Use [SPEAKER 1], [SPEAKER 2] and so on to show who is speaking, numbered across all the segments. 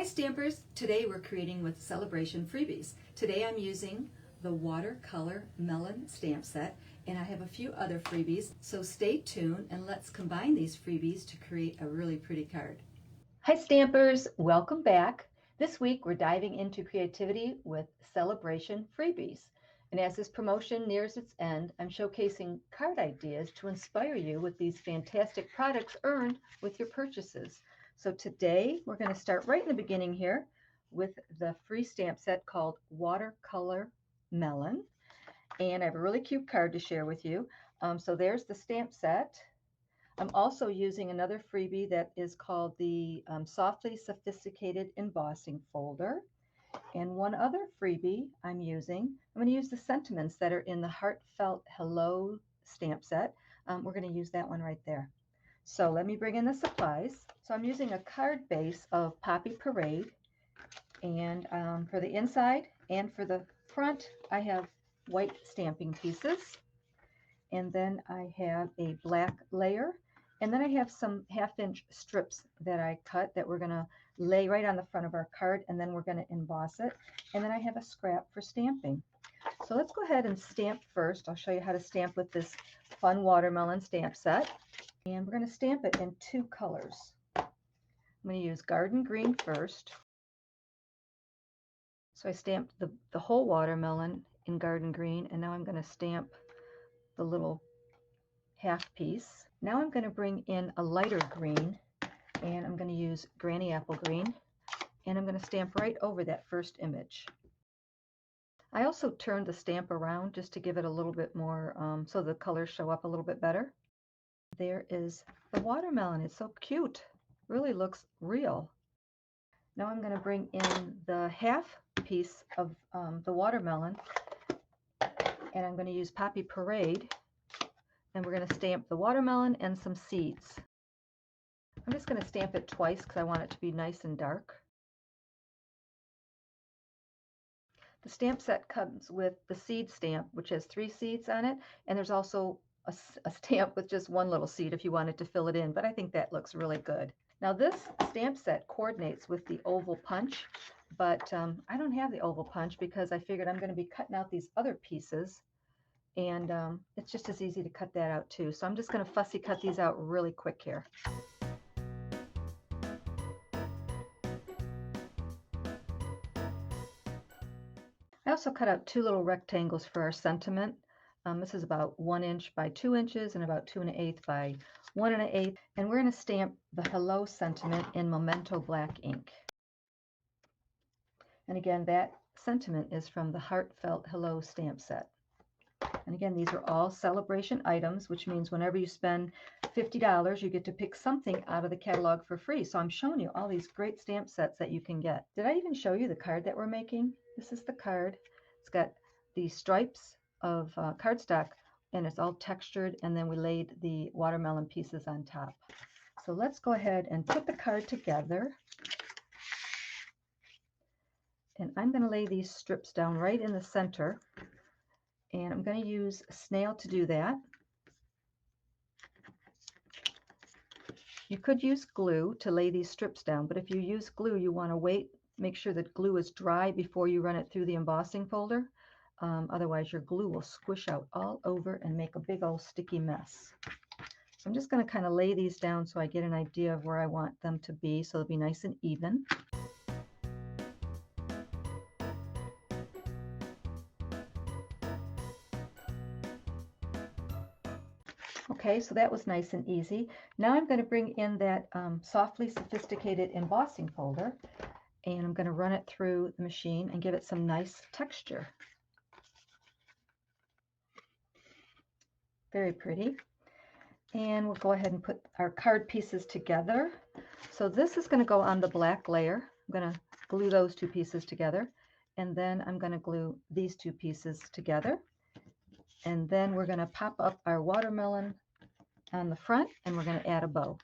[SPEAKER 1] Stampers! Today we're creating with Sale-a-bration freebies. Today I'm using the Watercolor Melon stamp set, and I have a few other freebies, so stay tuned and let's combine these freebies to create a really pretty card. Hi Stampers! Welcome back. This week we're diving into creativity with Sale-a-bration freebies. And as this promotion nears its end, I'm showcasing card ideas to inspire you with these fantastic products earned with your purchases. So today we're going to start right in the beginning here with the free stamp set called Watercolor Melon. And I have a really cute card to share with you. So there's the stamp set. I'm also using another freebie that is called the Softly Sophisticated Embossing Folder. And one other freebie I'm going to use the sentiments that are in the Heartfelt Hellos stamp set. We're going to use that one right there. So let me bring in the supplies. So I'm using a card base of Poppy Parade, and for the inside and for the front I have white stamping pieces, and then I have a black layer, and then I have some 1/2-inch strips that I cut that we're going to lay right on the front of our card, and then we're going to emboss it, and then I have a scrap for stamping. So let's go ahead and stamp first. I'll show you how to stamp with this fun watermelon stamp set. And we're going to stamp it in 2 colors. I'm going to use garden green first. So I stamped the whole watermelon in garden green, and now I'm going to stamp the little half piece. Now I'm going to bring in a lighter green, and I'm going to use Granny Apple Green, and I'm going to stamp right over that first image. I also turned the stamp around just to give it a little bit more, so the colors show up a little bit better. There is the watermelon. It's so cute. Really looks real. Now I'm going to bring in the half piece of the watermelon, and I'm going to use Poppy Parade, and we're going to stamp the watermelon and some seeds. I'm just going to stamp it twice because I want it to be nice and dark. The stamp set comes with the seed stamp, which has 3 seeds on it, and there's also a stamp with just 1 little seed if you wanted to fill it in, but I think that looks really good. Now this stamp set coordinates with the oval punch, but I don't have the oval punch because I figured I'm going to be cutting out these other pieces, and it's just as easy to cut that out too. So I'm just going to fussy cut these out really quick here. I also cut out 2 little rectangles for our sentiment. This is about 1 inch by 2 inches and about 2 1/8 by 1 1/8. And we're going to stamp the Hello sentiment in Memento black ink. And again, that sentiment is from the Heartfelt Hello stamp set. And again, these are all Sale-a-bration items, which means whenever you spend $50, you get to pick something out of the catalog for free. So I'm showing you all these great stamp sets that you can get. Did I even show you the card that we're making? This is the card. It's got the stripes of cardstock, and it's all textured, and then we laid the watermelon pieces on top. So let's go ahead and put the card together. And I'm going to lay these strips down right in the center, and I'm going to use a snail to do that. You could use glue to lay these strips down, but if you use glue, you want to wait, make sure that glue is dry before you run it through the embossing folder. Otherwise your glue will squish out all over and make a big old sticky mess. So I'm just going to kind of lay these down so I get an idea of where I want them to be, so they'll be nice and even. Okay, so that was nice and easy. Now I'm going to bring in that Softly Sophisticated Embossing Folder, and I'm going to run it through the machine and give it some nice texture. Very pretty. And we'll go ahead and put our card pieces together. So this is going to go on the black layer. I'm going to glue those 2 pieces together, and then I'm going to glue these 2 pieces together. And then we're going to pop up our watermelon on the front, and we're going to add a bow.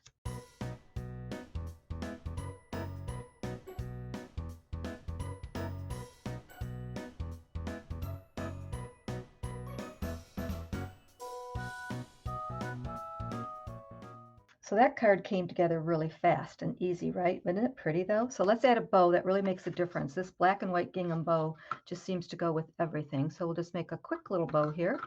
[SPEAKER 1] So that card came together really fast and easy, right? Isn't it pretty though? So let's add a bow. That really makes a difference. This black and white gingham bow just seems to go with everything. So we'll just make a quick little bow here.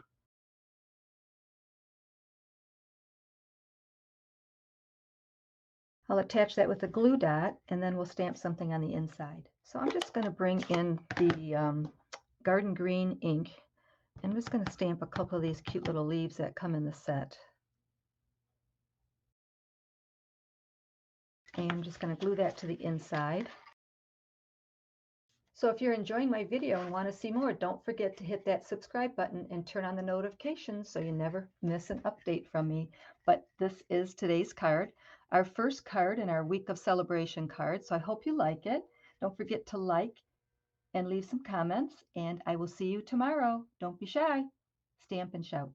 [SPEAKER 1] I'll attach that with a glue dot, and then we'll stamp something on the inside. So I'm just going to bring in the garden green ink. I'm just going to stamp a couple of these cute little leaves that come in the set. And I'm just going to glue that to the inside. So if you're enjoying my video and want to see more, don't forget to hit that subscribe button and turn on the notifications so you never miss an update from me. But this is today's card, our first card in our week of celebration cards. So I hope you like it. Don't forget to like and leave some comments, and I will see you tomorrow. Don't be shy. Stamp and shout.